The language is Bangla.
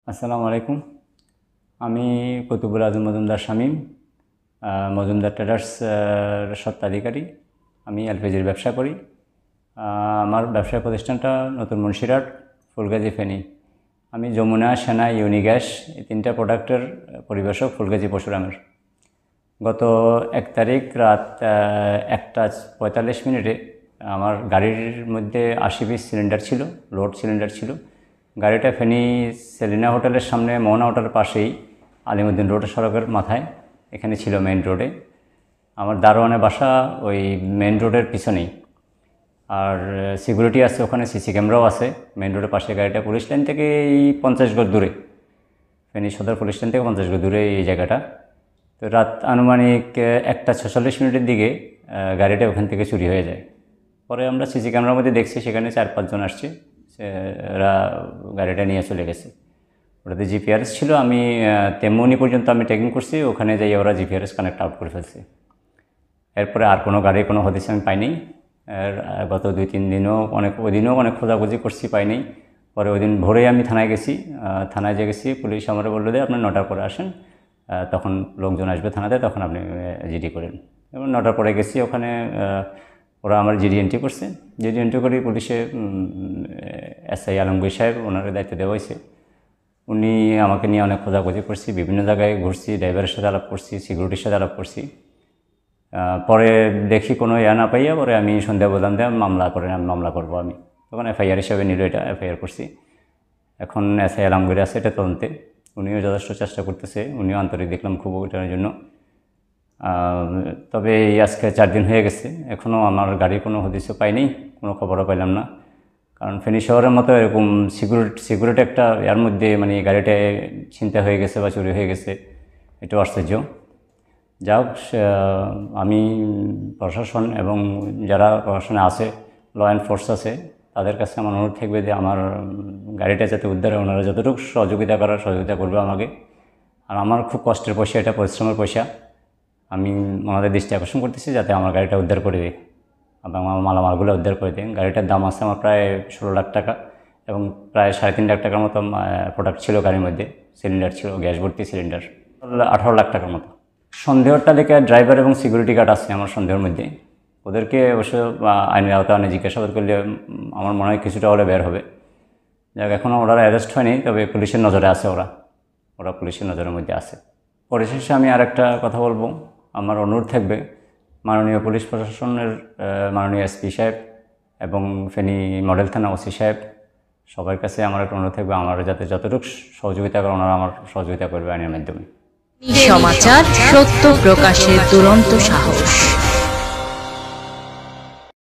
আসসালামু আলাইকুম। আমি কুতুবুল আজম মজুমদার শামীম, মজুমদার ট্রেডার্স স্বত্বাধিকারী। আমি এলপিজির ব্যবসা করি। আমার ব্যবসা প্রতিষ্ঠানটা নতুন মুন্সিরহাট, ফুলগাজী, ফেনী। আমি যমুনা, সেনা, ইউনিগ্যাস এই তিনটা প্রোডাক্টের পরিবেশক ফুলগাজী পরশুরামের। গত 1 তারিখ রাত 1:45 আমার গাড়ির মধ্যে 80 পিস সিলিন্ডার ছিল, লোড সিলিন্ডার ছিল। গাড়িটা ফেনী সেলিনা হোটেলের সামনে, মোহনা হোটেলের পাশেই আলিমুদ্দিন রোড সড়কের মাথায় এখানে ছিল, মেইন রোডে। আমার দারোয়ানের বাসা ওই মেইন রোডের পিছনেই। আর সিকিউরিটি আছে ওখানে, সিসি ক্যামেরাও আছে মেইন রোডের পাশে। গাড়িটা পুলিশ লাইন থেকে এই 50 গজ দূরে, ফেনী সদর পুলিশ লাইন থেকে 50 গজ দূরে এই জায়গাটা। তো রাত আনুমানিক 1:46 দিকে গাড়িটা ওখান থেকে চুরি হয়ে যায়। পরে আমরা সিসি ক্যামেরার মধ্যে দেখছি সেখানে 4-5 জন আসছে, এরা গাড়িটা নিয়ে চলে গেছে। ওটাতে জিপিআরএস ছিল। আমি তেমনি পর্যন্ত আমি ট্রেকিং করছি, ওখানে যাই ওরা জিপিআরএস কানেক্ট আউট করে ফেলছে। এরপরে আর কোনো গাড়ির কোনো হদিস আমি পাইনি। গত 2-3 দিনও ওই দিনও অনেক খোঁজাখুঁজি করছি, পাইনি। পরে ওই দিন ভোরে আমি থানায় গেছি। থানায় যে গেছি, পুলিশ আমার বললো যে আপনি 9টার পরে আসেন, তখন লোকজন আসবে থানাতে, তখন আপনি জিডি করেন। এবং 9টার পরে গেছি, ওখানে ওরা আমার জিডি এন্ট্রি করছে। জিডি এন্ট্রি করে পুলিশে এসআই আলমগীর সাহেব, ওনার দায়িত্ব দেওয়া হয়েছে। উনি আমাকে নিয়ে অনেক খোঁজাখুঁজি করছি, বিভিন্ন জায়গায় ঘুরছি, ড্রাইভারের সাথে আলাপ করছি, সিকিউরিটির সাথে আলাপ করছি। পরে দেখি কোনো না পাইয়া, পরে আমি সন্ধ্যা বললাম যে মামলা করবো আমি। তখন এফআইআর হিসাবে নিল, এটা এফআইআর করছি। এখন এসআই আলমগীর আছে এটা তদন্তে, উনিও যথেষ্ট চেষ্টা করতেছে, উনিও আন্তরিক দেখলাম খুব ওইটার জন্য। তবে আজকে 4 দিন হয়ে গেছে, এখনও আমার গাড়ির কোনো হদিসও পাইনি, কোনো খবরও পাইলাম না। কারণ ফেনী শহরের মতো এরকম সিকিউরিটি একটা এর মধ্যে মানে গাড়িটায় ছিনতাই হয়ে গেছে বা চুরি হয়ে গেছে, এটা আশ্চর্য। যাই হোক, আমি প্রশাসন এবং যারা প্রশাসনে আছে, ল অ্যান্ড ফোর্স আছে, তাদের কাছে আমার অনুরোধ থাকবে যে আমার গাড়িটা যাতে উদ্ধার হয়, ওনারা যতটুকু সহযোগিতা করবে আমাকে। আর আমার খুব কষ্টের পয়সা, এটা পরিশ্রমের পয়সা। আমি ওনাদের দৃষ্টি আকর্ষণ করতেছি যাতে আমার গাড়িটা উদ্ধার করে দেয় এবং আমার মালামালগুলো উদ্ধার করে দেয়। গাড়িটার দাম আছে আমার প্রায় 16 লাখ টাকা এবং প্রায় 3.5 লাখ টাকার মতো প্রোডাক্ট ছিল গাড়ির মধ্যে। সিলিন্ডার ছিল, গ্যাস ভর্তি সিলিন্ডার, 18 লাখ টাকার মতো। সন্দেহর তালিকায় ড্রাইভার এবং সিকিউরিটি গার্ড আছে আমার সন্দেহের মধ্যে। ওদেরকে অবশ্য আইনের আওতায় জিজ্ঞাসাবাদ করলে আমার মনে হয় কিছুটা হলে বের হবে। যাক, এখনও ওরা অ্যারেস্ট হয়নি, তবে পুলিশের নজরে আছে, ওরা পুলিশের নজরের মধ্যে আছে। পরিশেষে আমি আর একটা কথা বলবো, আমার অনুরোধ থাকবে মাননীয় পুলিশ প্রশাসনের মাননীয় এসপি সাহেব এবং ফেনী মডেল থানা ওসি সাহেব, সবার কাছে আমার একটা অনুরোধ থাকবে, আমার যাতে যতটুকু সহযোগিতা করে ওনারা আমার সহযোগিতা করবে আইনের মাধ্যমে। সমাচার, সত্য প্রকাশের দুরন্ত সাহস।